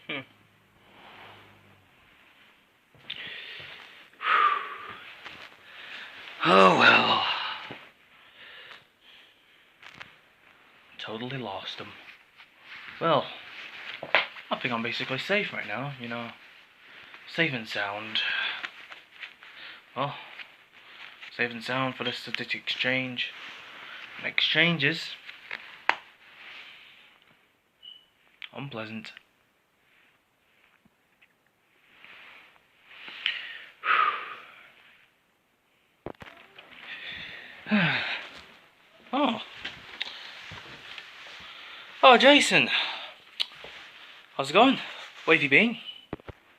Hmm. Oh well. Totally lost him. Well, I think I'm basically safe right now, Safe and sound. Well, safe and sound for the statistic exchange. And exchanges. Unpleasant. Oh. Oh, Jason. How's it going? Where have you been?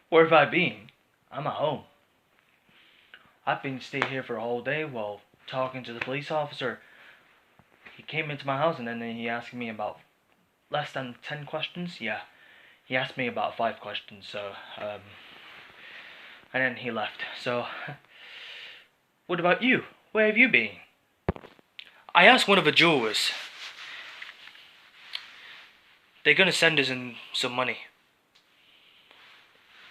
Where have I been? I'm at home. I've been staying here for a whole day while talking to the police officer. He came into my house and then he asked me about less than 10 questions. Yeah, he asked me about 5 questions. And then he left. So, what about you? Where have you been? I asked one of the jewelers. They're gonna send us in some money.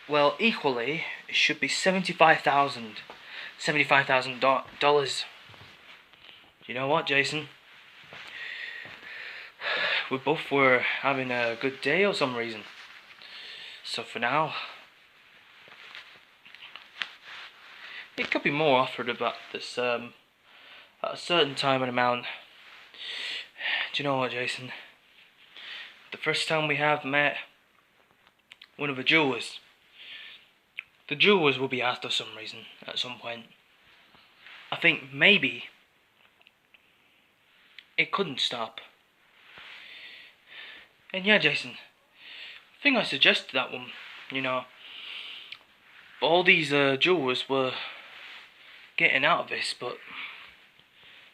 Well, equally, it should be $75,000. You know what, Jason? We both were having a good day or some reason. So for now, it could be more offered about this at a certain time and amount. Do you know what, Jason? The first time we have met one of the jewelers will be asked for some reason at some point. I think maybe it couldn't stop. And yeah, Jason, I think I suggested that one, But all these jewelers were getting out of this, but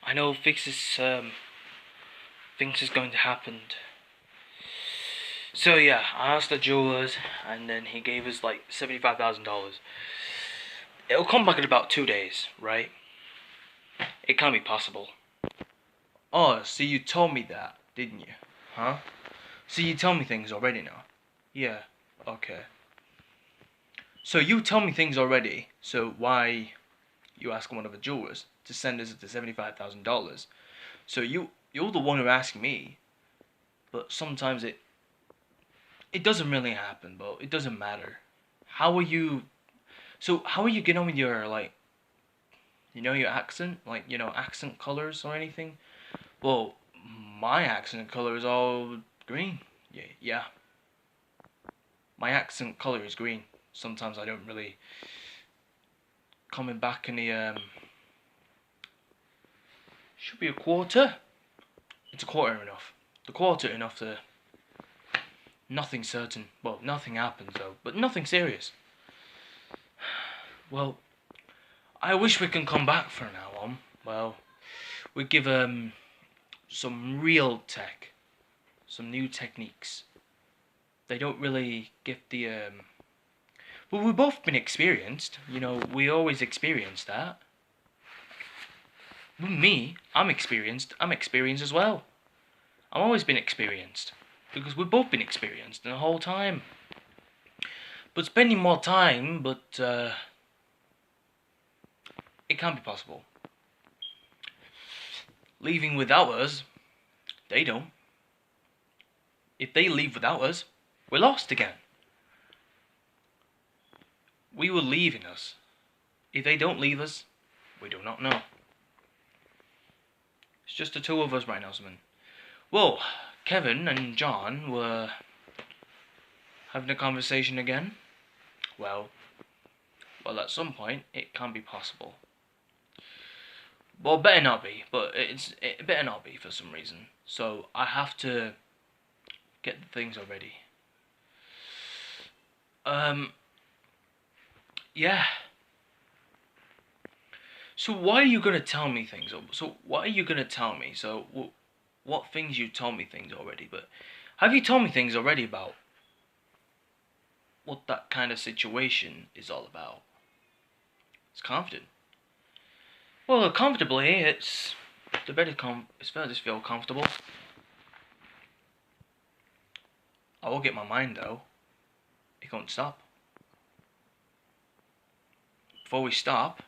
I know things is going to happen. So yeah, I asked the jewelers, and then he gave us like $75,000. It'll come back in about 2 days, right? It can't be possible. Oh, so you told me that, didn't you? Huh? So you tell me things already now? Yeah, okay. So you tell me things already, so why you ask one of the jewelers to send us the $75,000? So you're the one who asked me, but sometimes it doesn't really happen, but it doesn't matter. How are you how are you getting on with your your accent? Accent colors or anything? Well, my accent color is all green. Yeah, yeah. My accent color is green. Sometimes I don't really coming back in the should be a quarter. It's a quarter enough. The quarter enough to nothing certain. Well, nothing happens though, but nothing serious. Well, I wish we can come back from now on. Well, we give some real tech, some new techniques. They don't really give the well, we've both been experienced. We always experience that. With me, I'm experienced. I'm experienced as well. I've always been experienced because we've both been experienced the whole time. But spending more time, it can't be possible. Leaving without us, they don't. If they leave without us, we're lost again. We will leave in us. If they don't leave us, we do not know. It's just the two of us right now, Simon. Well, Kevin and John were having a conversation again. Well, at some point it can be possible. Well, better not be, but it better not be for some reason. So I have to get the things already. Yeah. So why are you gonna tell me things? So what are you gonna tell me? So what things you told me things already? But have you told me things already about what that kind of situation is all about? It's confident. Well, comfortably, it's better to feel comfortable. I will get my mind though. you're going to stop. Before we stop,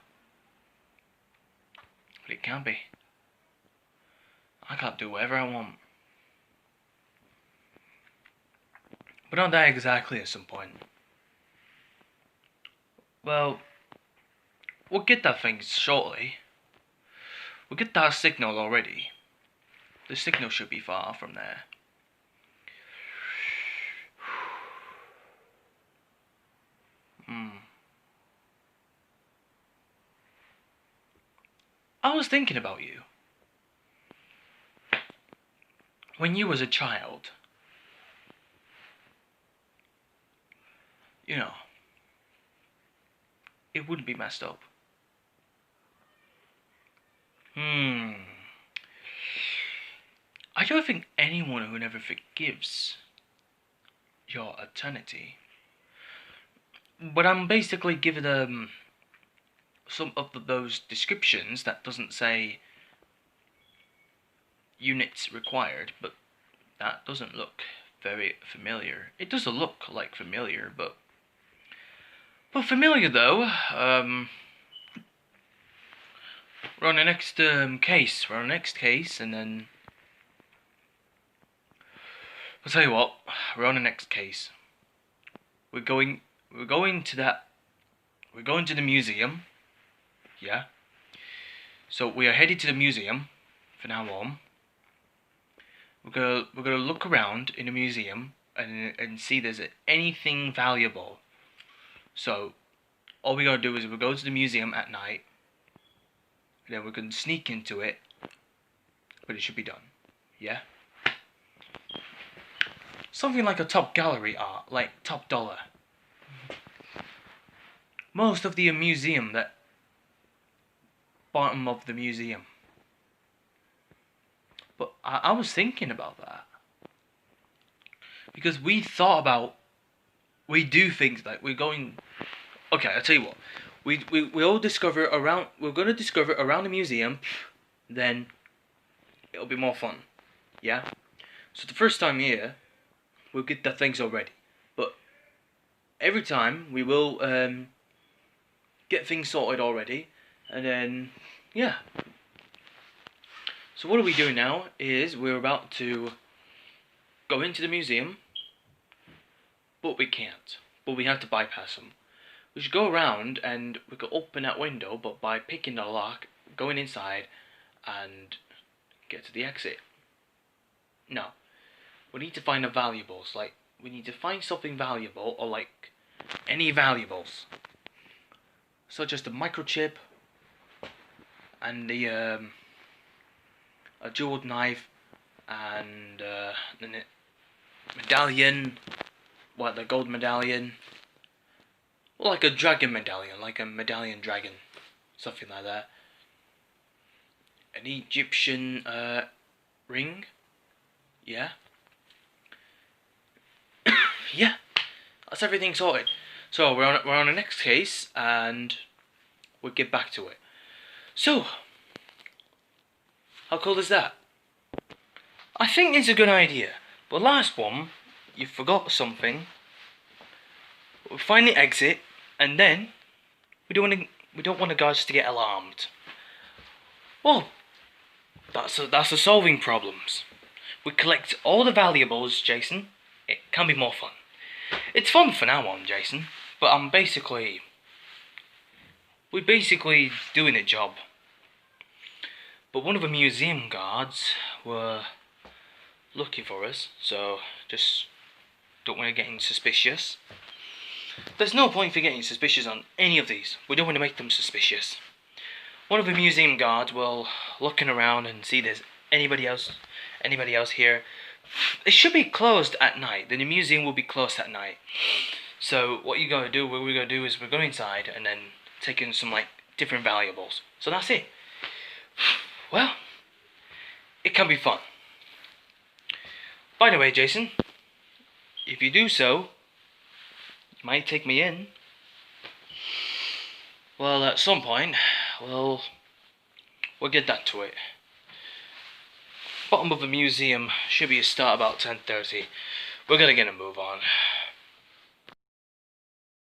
but it can't be. I can't do whatever I want. But not that exactly at some point. Well, we'll get that thing shortly. We'll get that signal already. The signal should be far from there. I was thinking about you. When you was a child. You know, it wouldn't be messed up. I don't think anyone who never forgives your eternity. But I'm basically giving some of those descriptions that doesn't say units required, but that doesn't look very familiar. It doesn't look like familiar, but familiar though. We're on the next case. We're on the next case, and then I'll tell you what. We're on the next case. We're going to that. We're going to the museum. Yeah. So we are headed to the museum from now on. We're gonna look around in the museum and see if there's anything valuable. So all we gotta do is we'll go to the museum at night. And then we're gonna sneak into it. But it should be done. Yeah? Something like a top gallery art, like top dollar. Most of the museum, that bottom of the museum. But I was thinking about that. Because we do things like we're going. Okay, I'll tell you what. We'll discover around. We're gonna discover around the museum. Then it'll be more fun. Yeah. So the first time here, we'll get the things already. But every time we will get things sorted already, and then yeah. So what are we doing now is we're about to go into the museum, but we can't. But we have to bypass them. We should go around and we could open that window, but by picking the lock, going inside, and get to the exit. No. We need to find the valuables. Like, we need to find something valuable, or like, any valuables. Such as the microchip, and the, a jeweled knife, and the medallion, the gold medallion, or like a dragon medallion, like a medallion dragon, something like that. An Egyptian ring, yeah. Yeah, that's everything sorted. So we're on the next case, and we'll get back to it. So, how cool is that? I think it's a good idea. But last one, you forgot something. We find the exit, and then we don't want the guards to get alarmed. Well, that's a solving problems. We collect all the valuables, Jason. It can be more fun. It's fun for now on, Jason. But we're basically doing a job. But one of the museum guards were looking for us, so just don't want to get suspicious. There's no point for getting suspicious on any of these. We don't want to make them suspicious. One of the museum guards will looking around and see there's anybody else here. It should be closed at night. The museum will be closed at night. So what we're gonna do is we're going inside and then take in some like different valuables. So that's it. Well, it can be fun. By the way, Jason, if you do so, you might take me in. Well, at some point, we'll get that to it. Bottom of the museum should be a start about 10:30. We're gonna get a move on.